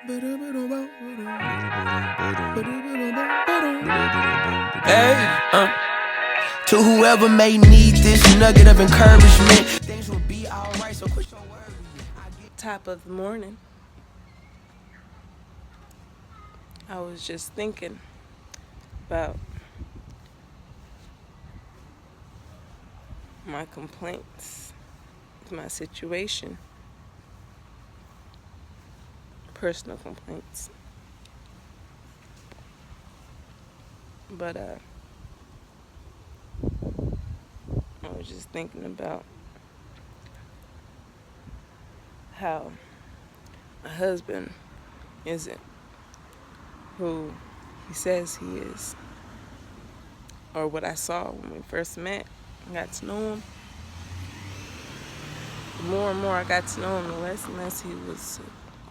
Hey, to whoever may need this nugget of encouragement, things will be alright, so quit your worry. Top of the morning, I was just thinking about my complaints, my situation, personal complaints. But I was just thinking about how my husband isn't who he says he is, or what I saw when we first met and got to know him. The more and more I got to know him, the less and less he was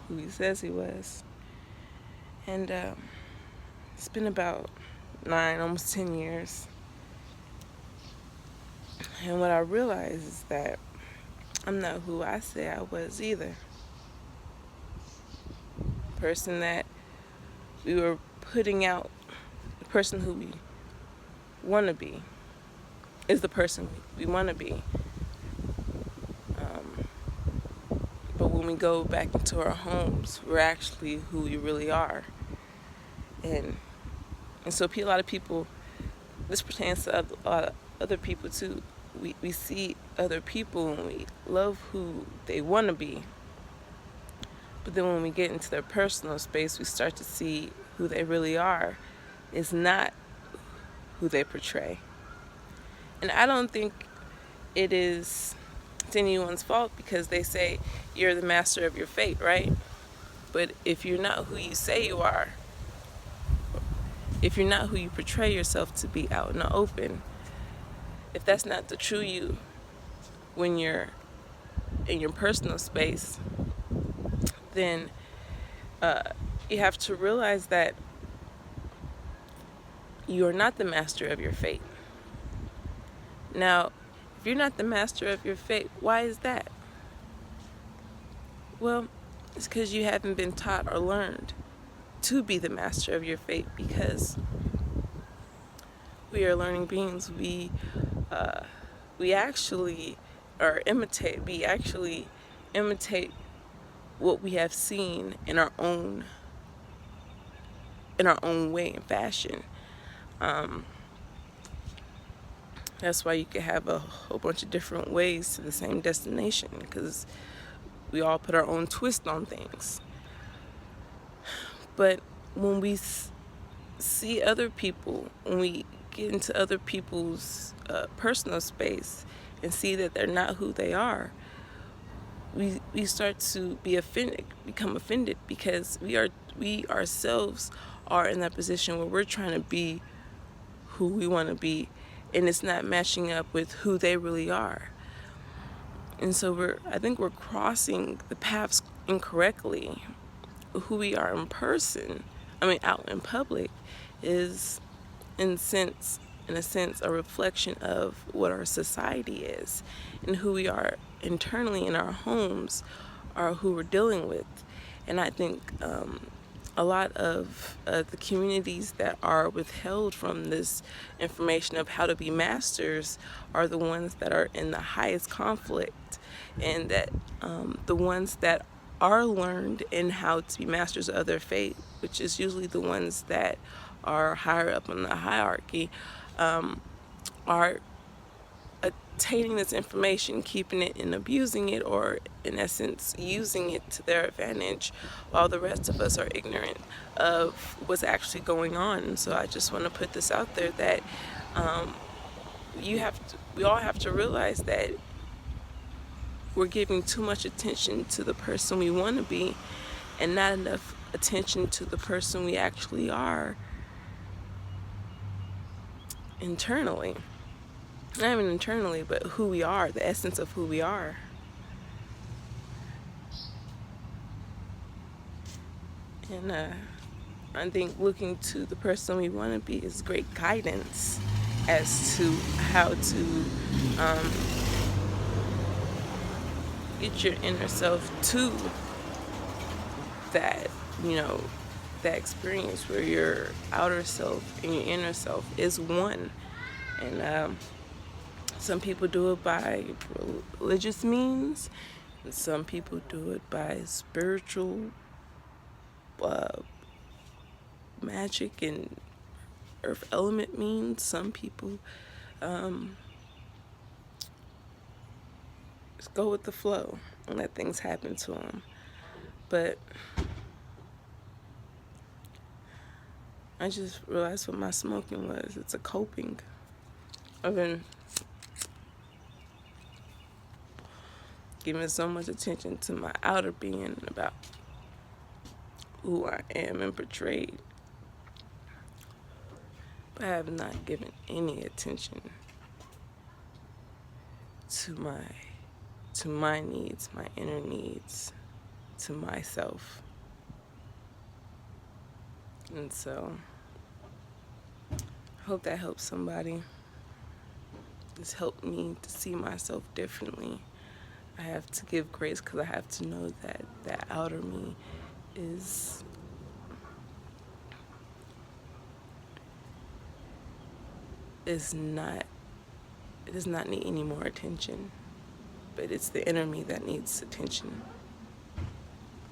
who he says he was. And it's been about 9, almost 10 years. And what I realized is that I'm not who I say I was either. The person that we were putting out, the person who we want to be, is the person we want to be. But when we go back into our homes, we're actually who we really are. And so a lot of people, this pertains to a lot of other people too. We see other people and we love who they want to be. But then when we get into their personal space, we start to see who they really are is not who they portray. And I don't think it is anyone's fault, because they say you're the master of your fate, right? But if you're not who you say you are, if you're not who you portray yourself to be out in the open, if that's not the true you when you're in your personal space, then you have to realize that you are not the master of your fate. Now, if you're not the master of your fate, why is that? Well, it's because you haven't been taught or learned to be the master of your fate, because we are learning beings. We actually imitate what we have seen in our own way and fashion. That's why you could have a whole bunch of different ways to the same destination, because we all put our own twist on things. But when we see other people, when we get into other people's personal space and see that they're not who they are, we start to become offended, because we ourselves are in that position where we're trying to be who we want to be, and it's not matching up with who they really are. And so I think we're crossing the paths incorrectly. Who we are in person, out in public, is in a sense a reflection of what our society is, and who we are internally in our homes are who we're dealing with. And I think a lot of the communities that are withheld from this information of how to be masters are the ones that are in the highest conflict, and that the ones that are learned in how to be masters of their fate, which is usually the ones that are higher up in the hierarchy, are attaining this information, keeping it and abusing it, or in essence using it to their advantage, while the rest of us are ignorant of what's actually going on. And so I just want to put this out there that we all have to realize that we're giving too much attention to the person we want to be, and not enough attention to the person we actually are internally. Not even internally, but who we are, the essence of who we are. And I think looking to the person we want to be is great guidance as to how to get your inner self to that you know, that experience where your outer self and your inner self is one. And some people do it by religious means, and some people do it by spiritual magic and earth element means. Some people just go with the flow and let things happen to them. But I just realized what my smoking was. It's a coping. I've been giving so much attention to my outer being about who I am and portrayed, but I have not given any attention to my needs, my inner needs, to myself. And so I hope that helps somebody. It's helped me to see myself differently. I have to give grace because I have to know that that outer me is not, it does not need any more attention, but it's the inner me that needs attention.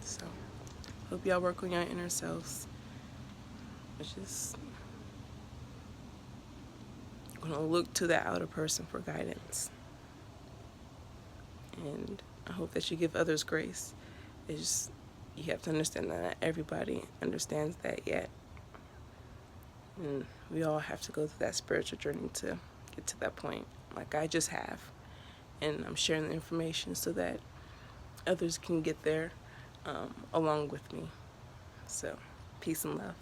So hope y'all work on your inner selves. It's just gonna look to that outer person for guidance, and I hope that you give others grace. It's just, you have to understand that not everybody understands that yet, and we all have to go through that spiritual journey to get to that point, like I just have. And I'm sharing the information so that others can get there along with me. So peace and love.